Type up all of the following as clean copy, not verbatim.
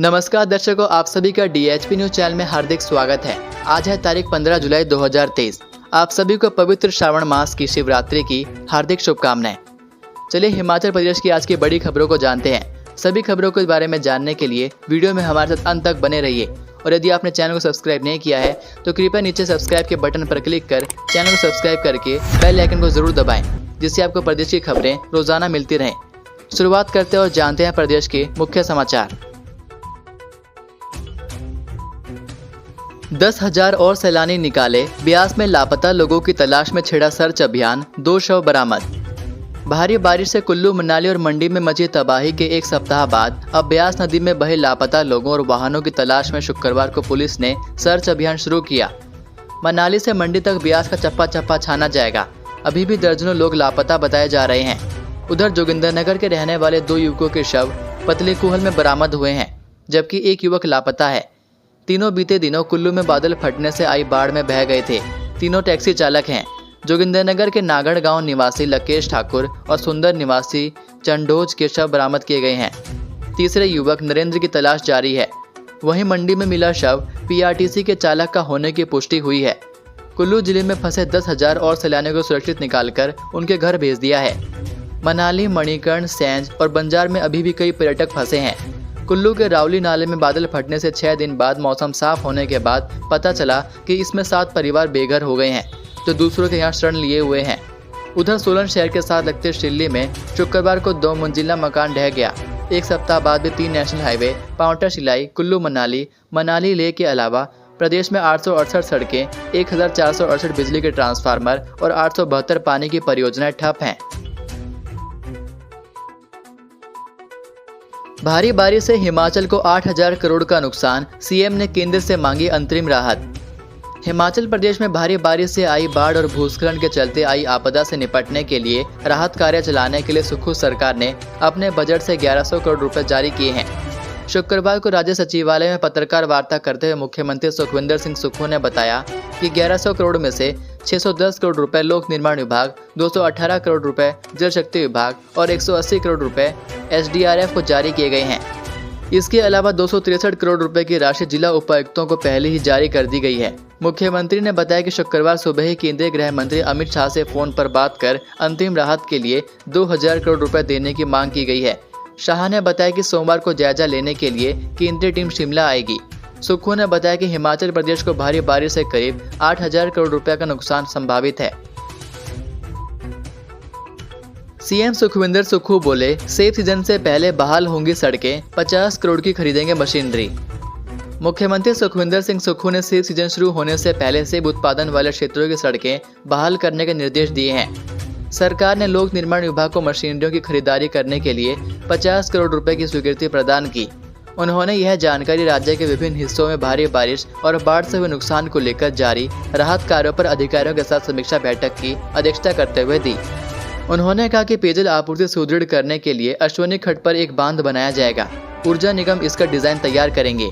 नमस्कार दर्शकों, आप सभी का DHP न्यूज चैनल में हार्दिक स्वागत है। आज है तारीख 15 जुलाई 2023। आप सभी को पवित्र श्रावण मास की शिवरात्रि की हार्दिक शुभकामनाएं। चलिए हिमाचल प्रदेश की आज की बड़ी खबरों को जानते हैं। सभी खबरों के बारे में जानने के लिए वीडियो में हमारे साथ अंत तक बने रहिए और यदि आपने चैनल को सब्सक्राइब नहीं किया है तो कृपया नीचे सब्सक्राइब के बटन पर क्लिक कर चैनल को सब्सक्राइब करके बेल आइकन को जरूर दबाएं, जिससे आपको प्रदेश की खबरें रोजाना मिलती रहें। शुरुआत करते हैं और जानते हैं प्रदेश के मुख्य समाचार। 10,000 और सैलानी निकाले, ब्यास में लापता लोगों की तलाश में छेड़ा सर्च अभियान, 2 शव बरामद। भारी बारिश से कुल्लू, मनाली और मंडी में मची तबाही के एक सप्ताह बाद अब ब्यास नदी में बहे लापता लोगों और वाहनों की तलाश में शुक्रवार को पुलिस ने सर्च अभियान शुरू किया। मनाली से मंडी तक ब्यास का चप्पा चप्पा छाना जाएगा। अभी भी दर्जनों लोग लापता बताए जा रहे हैं। उधर जोगिंदरनगर के रहने वाले 2 युवकों के शव पतली कुहल में बरामद हुए हैं, जबकि एक युवक लापता है। तीनों बीते दिनों कुल्लू में बादल फटने से आई बाढ़ में बह गए थे। तीनों टैक्सी चालक हैं। जोगिंदरनगर के नागढ़ गांव निवासी लकेश ठाकुर और सुंदर निवासी चंडोज के शव बरामद किए गए हैं। तीसरे युवक नरेंद्र की तलाश जारी है। वहीं मंडी में मिला शव PRTC के चालक का होने की पुष्टि हुई है। कुल्लू जिले में फंसे 10,000 और सैलानियों को सुरक्षित निकालकर उनके घर भेज दिया है। मनाली, मणिकर्ण, सैंज और बंजार में अभी भी कई पर्यटक फंसे हैं। कुल्लू के रावली नाले में बादल फटने से 6 दिन बाद मौसम साफ होने के बाद पता चला कि इसमें 7 परिवार बेघर हो गए हैं, जो दूसरों के यहाँ शरण लिए हुए हैं। उधर सोलन शहर के साथ लगते शिल्ली में शुक्रवार को 2 मंजिला मकान ढह गया। एक सप्ताह बाद भी 3 नेशनल हाईवे, पांवटा शिलाई, कुल्लू मनाली, मनाली लेह के अलावा प्रदेश में 868 सड़कें, 1468 बिजली के ट्रांसफार्मर और 872 पानी की परियोजनाएं ठप हैं। भारी बारिश से हिमाचल को 8,000 करोड़ का नुकसान, CM ने केंद्र से मांगी अंतरिम राहत। हिमाचल प्रदेश में भारी बारिश से आई बाढ़ और भूस्खलन के चलते आई आपदा से निपटने के लिए राहत कार्य चलाने के लिए सुक्खू सरकार ने अपने बजट से 1100 करोड़ रुपए जारी किए हैं। शुक्रवार को राज्य सचिवालय में पत्रकार वार्ता करते हुए मुख्यमंत्री सुखविंदर सिंह सुक्खू ने बताया कि 1100 करोड़ में से 610 करोड़ रुपए लोक निर्माण विभाग, 218 करोड़ रुपए जल शक्ति विभाग और 180 करोड़ रुपए SDRF को जारी किए गए हैं। इसके अलावा 263 करोड़ रुपए की राशि जिला उपायुक्तों को पहले ही जारी कर दी गई है। मुख्यमंत्री ने बताया कि शुक्रवार सुबह ही केंद्रीय गृह मंत्री अमित शाह से फोन पर बात कर अंतिम राहत के लिए 2,000 करोड़ रुपए देने की मांग की गई है। शाह ने बताया कि सोमवार को जायजा लेने के लिए केंद्रीय टीम शिमला आएगी। सुक्खू ने बताया कि हिमाचल प्रदेश को भारी बारिश से करीब 8,000 करोड़ रुपए का नुकसान संभावित है। CM सुखविंदर सुक्खू बोले, सेब सीजन से पहले बहाल होंगी सड़कें, 50 करोड़ की खरीदेंगे मशीनरी। मुख्यमंत्री सुखविंदर सिंह सुक्खू ने सेब सीजन शुरू होने से पहले सेब उत्पादन वाले क्षेत्रों की सड़कें बहाल करने के निर्देश दिए हैं। सरकार ने लोक निर्माण विभाग को मशीनरियों की खरीदारी करने के लिए 50 करोड़ रुपए की स्वीकृति प्रदान की। उन्होंने यह जानकारी राज्य के विभिन्न हिस्सों में भारी बारिश और बाढ़ से हुए नुकसान को लेकर जारी राहत कार्यों पर अधिकारियों के साथ समीक्षा बैठक की अध्यक्षता करते हुए दी। उन्होंने कहा कि पेयजल आपूर्ति सुदृढ़ करने के लिए अश्वनी खड्ड पर एक बांध बनाया जाएगा। ऊर्जा निगम इसका डिजाइन तैयार करेंगे।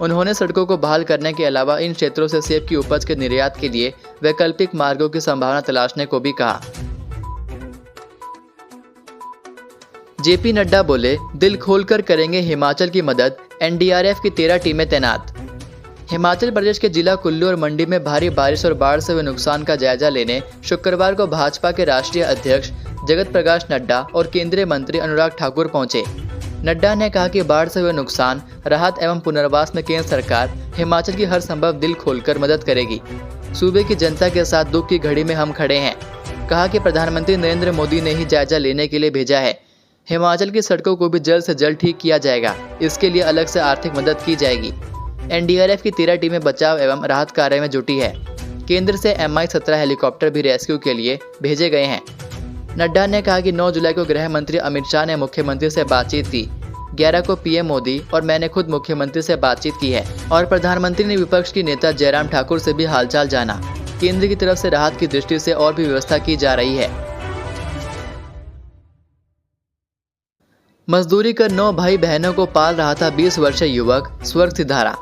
उन्होंने सड़कों को बहाल करने के अलावा इन क्षेत्रों से सेब की उपज के निर्यात के लिए वैकल्पिक मार्गों की संभावना तलाशने को भी कहा। JP नड्डा बोले, दिल खोलकर करेंगे हिमाचल की मदद, NDRF की 13 टीमें तैनात। हिमाचल प्रदेश के जिला कुल्लू और मंडी में भारी बारिश और बाढ़ से हुए नुकसान का जायजा लेने शुक्रवार को भाजपा के राष्ट्रीय अध्यक्ष जगत प्रकाश नड्डा और केंद्रीय मंत्री अनुराग ठाकुर पहुंचे। नड्डा ने कहा कि बाढ़ से हुए नुकसान, राहत एवं पुनर्वास में केंद्र सरकार हिमाचल की हर संभव दिल खोलकर मदद करेगी। सूबे की जनता के साथ दुख की घड़ी में हम खड़े हैं। कहा कि प्रधानमंत्री नरेंद्र मोदी ने ही जायजा लेने के लिए भेजा है। हिमाचल की सड़कों को भी जल्द से जल्द ठीक किया जाएगा। इसके लिए अलग से आर्थिक मदद की जाएगी। NDRF की 13 टीमें बचाव एवं राहत कार्य में जुटी है। केंद्र से Mi-17 हेलीकॉप्टर भी रेस्क्यू के लिए भेजे गए हैं। नड्डा ने कहा कि 9 जुलाई को गृह मंत्री अमित शाह ने मुख्यमंत्री से बातचीत की। 11 को PM मोदी और मैंने खुद मुख्यमंत्री से बातचीत की है और प्रधानमंत्री ने विपक्ष की नेता जयराम ठाकुर से भी हालचाल जाना। केंद्र की तरफ से राहत की दृष्टि से और भी व्यवस्था की जा रही है। मजदूरी कर 9 भाई बहनों को पाल रहा था 20 वर्षीय युवक, स्वर्ग सिधारा।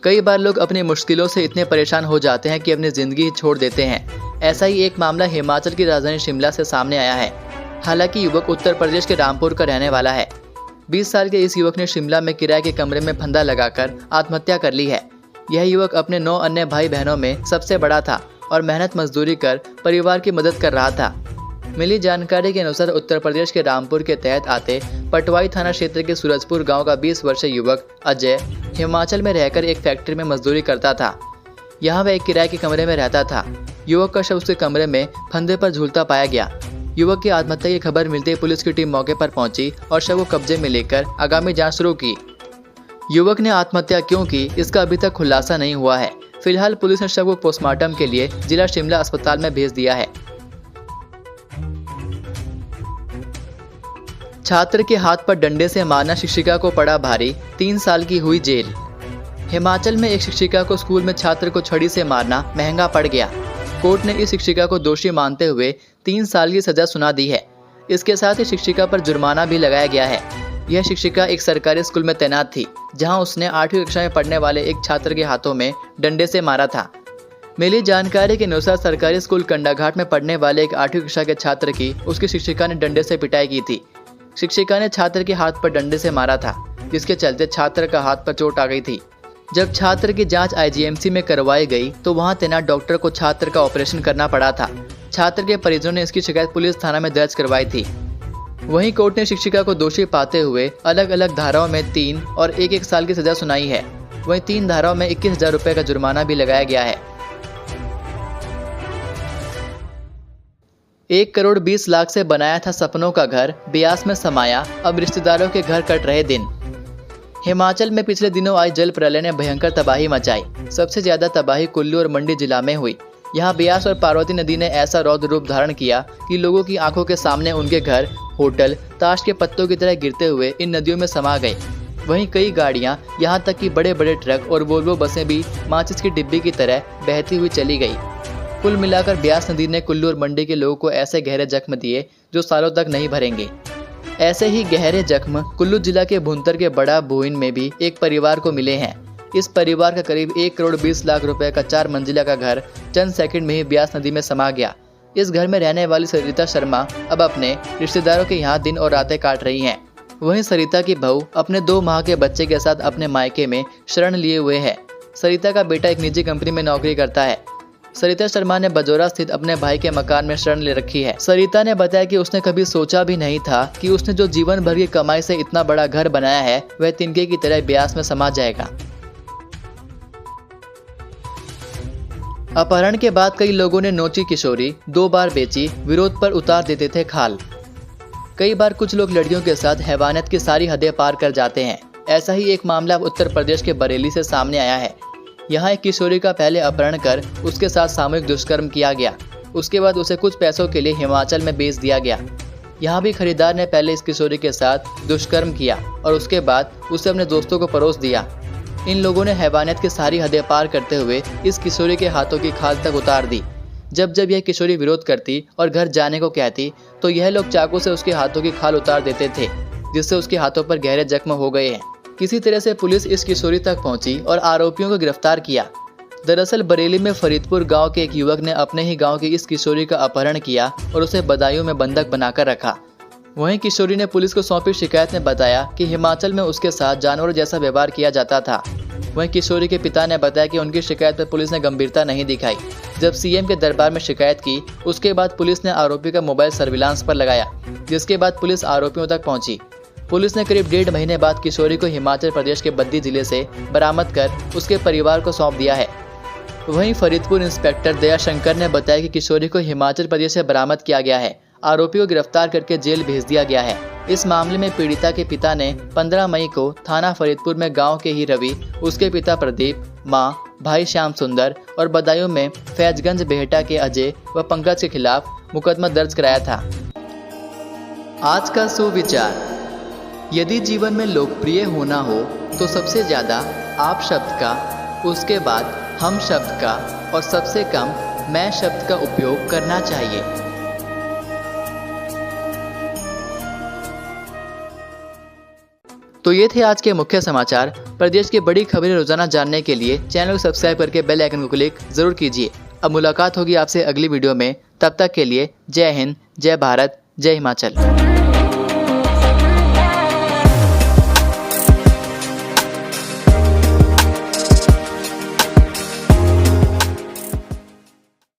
कई बार लोग अपनी मुश्किलों से इतने परेशान हो जाते हैं कि अपनी जिंदगी ही छोड़ देते हैं। ऐसा ही एक मामला हिमाचल की राजधानी शिमला से सामने आया है। हालांकि युवक उत्तर प्रदेश के रामपुर का रहने वाला है। 20 साल के इस युवक ने शिमला में किराए के कमरे में फंदा लगाकर आत्महत्या कर ली है। यह युवक अपने 9 अन्य भाई बहनों में सबसे बड़ा था और मेहनत मजदूरी कर परिवार की मदद कर रहा था। मिली जानकारी के अनुसार उत्तर प्रदेश के रामपुर के तहत आते पटवाई थाना क्षेत्र के सूरजपुर गांव का 20 वर्षीय युवक अजय हिमाचल में रहकर एक फैक्ट्री में मजदूरी करता था। यहाँ वह एक किराए के कमरे में रहता था। युवक का शव उसके कमरे में फंदे पर झूलता पाया गया। युवक की आत्महत्या की खबर मिलते ही पुलिस की टीम मौके पर पहुंची और शव को कब्जे में लेकर आगामी जांच शुरू की। युवक ने आत्महत्या क्यों की, इसका अभी तक खुलासा नहीं हुआ है। फिलहाल पुलिस ने शव को पोस्टमार्टम के लिए जिला शिमला अस्पताल में भेज दिया है। छात्र के हाथ पर डंडे से मारना शिक्षिका को पड़ा भारी, 3 साल की हुई जेल। हिमाचल में एक शिक्षिका को स्कूल में छात्र को छड़ी से मारना महंगा पड़ गया। कोर्ट ने इस शिक्षिका को दोषी मानते हुए 3 साल की सजा सुना दी है। इसके साथ ही शिक्षिका पर जुर्माना भी लगाया गया है। यह शिक्षिका एक सरकारी स्कूल में तैनात थी, जहां उसने 8वीं कक्षा में पढ़ने वाले एक छात्र के हाथों में डंडे से मारा था। मिली जानकारी के अनुसार सरकारी स्कूल कंडाघाट में पढ़ने वाले एक 8वीं कक्षा के छात्र की उसकी शिक्षिका ने डंडे से पिटाई की थी। शिक्षिका ने छात्र के हाथ पर डंडे से मारा था, जिसके चलते छात्र का हाथ पर चोट आ गई थी। जब छात्र की जांच आईजीएमसी में करवाई गई तो वहां तैनात डॉक्टर को छात्र का ऑपरेशन करना पड़ा था। छात्र के परिजनों ने इसकी शिकायत पुलिस थाना में दर्ज करवाई थी। वहीं कोर्ट ने शिक्षिका को दोषी पाते हुए अलग अलग धाराओं में 3 और 1-1 साल की सजा सुनाई है। वहीं 3 धाराओं में 21,000 रुपए का जुर्माना भी लगाया गया है। 1 करोड़ 20 लाख से बनाया था सपनों का घर, ब्यास में समाया, अब रिश्तेदारों के घर कट रहे दिन। हिमाचल में पिछले दिनों आई जल प्रलय ने भयंकर तबाही मचाई। सबसे ज्यादा तबाही कुल्लू और मंडी जिला में हुई। यहाँ ब्यास और पार्वती नदी ने ऐसा रौद्र रूप धारण किया कि लोगों की आंखों के सामने उनके घर, होटल ताश के पत्तों की तरह गिरते हुए इन नदियों में समा गए। वहीं कई गाड़ियां, यहाँ तक कि बड़े बड़े ट्रक और वोल्वो बसें भी माचिस की डिब्बी की तरह बहती हुई चली गई। कुल मिलाकर ब्यास नदी ने कुल्लू और मंडी के लोगों को ऐसे गहरे जख्म दिए जो सालों तक नहीं भरेंगे। ऐसे ही गहरे जख्म कुल्लू जिला के भुंतर के बड़ा बोइन में भी एक परिवार को मिले हैं। इस परिवार का करीब 1 करोड़ 20 लाख रुपए का 4 मंजिला का घर चंद सेकंड में ही ब्यास नदी में समा गया। इस घर में रहने वाली सरिता शर्मा अब अपने रिश्तेदारों के यहाँ दिन और रातें काट रही हैं। वहीं सरिता की बहू अपने 2 माह के बच्चे के साथ अपने मायके में शरण लिए हुए है। सरिता का बेटा एक निजी कंपनी में नौकरी करता है। सरिता शर्मा ने बजोरा स्थित अपने भाई के मकान में शरण ले रखी है। सरिता ने बताया कि उसने कभी सोचा भी नहीं था कि उसने जो जीवन भर की कमाई से इतना बड़ा घर बनाया है वह तिनके की तरह ब्यास में समा जाएगा। अपहरण के बाद कई लोगों ने नोची किशोरी, 2 बार बेची, विरोध पर उतार देते थे खाल। कई बार कुछ लोग लड़कियों के साथ हैवानियत की सारी हदें पार कर जाते हैं। ऐसा ही एक मामला उत्तर प्रदेश के बरेली से सामने आया है। यहाँ एक किशोरी का पहले अपहरण कर उसके साथ सामूहिक दुष्कर्म किया गया। उसके बाद उसे कुछ पैसों के लिए हिमाचल में बेच दिया गया। यहाँ भी खरीदार ने पहले इस किशोरी के साथ दुष्कर्म किया और उसके बाद उसे अपने दोस्तों को परोस दिया। इन लोगों ने हैवानियत की सारी हदें पार करते हुए इस किशोरी के हाथों की खाल तक उतार दी। जब जब यह किशोरी विरोध करती और घर जाने को कहती तो यह लोग चाकू से उसके हाथों की खाल उतार देते थे, जिससे उसके हाथों पर गहरे जख्म हो गए हैं। किसी तरह से पुलिस इस किशोरी तक पहुंची और आरोपियों को गिरफ्तार किया। दरअसल बरेली में फरीदपुर गांव के एक युवक ने अपने ही गांव की इस किशोरी का अपहरण किया और उसे बदायूं में बंधक बनाकर रखा। वहीं किशोरी ने पुलिस को सौंपी शिकायत में बताया कि हिमाचल में उसके साथ जानवर जैसा व्यवहार किया जाता था। वहीं किशोरी के पिता ने बताया कि उनकी शिकायत पर पुलिस ने गंभीरता नहीं दिखाई। जब सीएम के दरबार में शिकायत की उसके बाद पुलिस ने आरोपी का मोबाइल सर्विलांस पर लगाया, जिसके बाद पुलिस आरोपियों तक पहुंची। पुलिस ने करीब 1.5 महीने बाद किशोरी को हिमाचल प्रदेश के बद्दी जिले से बरामद कर उसके परिवार को सौंप दिया है। वहीं फरीदपुर इंस्पेक्टर दयाशंकर ने बताया कि किशोरी को हिमाचल प्रदेश से बरामद किया गया है। आरोपी को गिरफ्तार करके जेल भेज दिया गया है। इस मामले में पीड़िता के पिता ने 15 मई को थाना फरीदपुर में गांव के ही रवि, उसके पिता प्रदीप, मां, भाई श्याम सुंदर और बदायूं में फैजगंज बेहटा के अजय व पंकज के खिलाफ मुकदमा दर्ज कराया था। आज का सुविचार: यदि जीवन में लोकप्रिय होना हो तो सबसे ज्यादा आप शब्द का, उसके बाद हम शब्द का और सबसे कम मैं शब्द का उपयोग करना चाहिए। तो ये थे आज के मुख्य समाचार। प्रदेश की बड़ी खबरें रोजाना जानने के लिए चैनल को सब्सक्राइब करके बेल आइकन को क्लिक जरूर कीजिए। अब मुलाकात होगी आपसे अगली वीडियो में। तब तक के लिए जय हिंद, जय भारत, जय हिमाचल।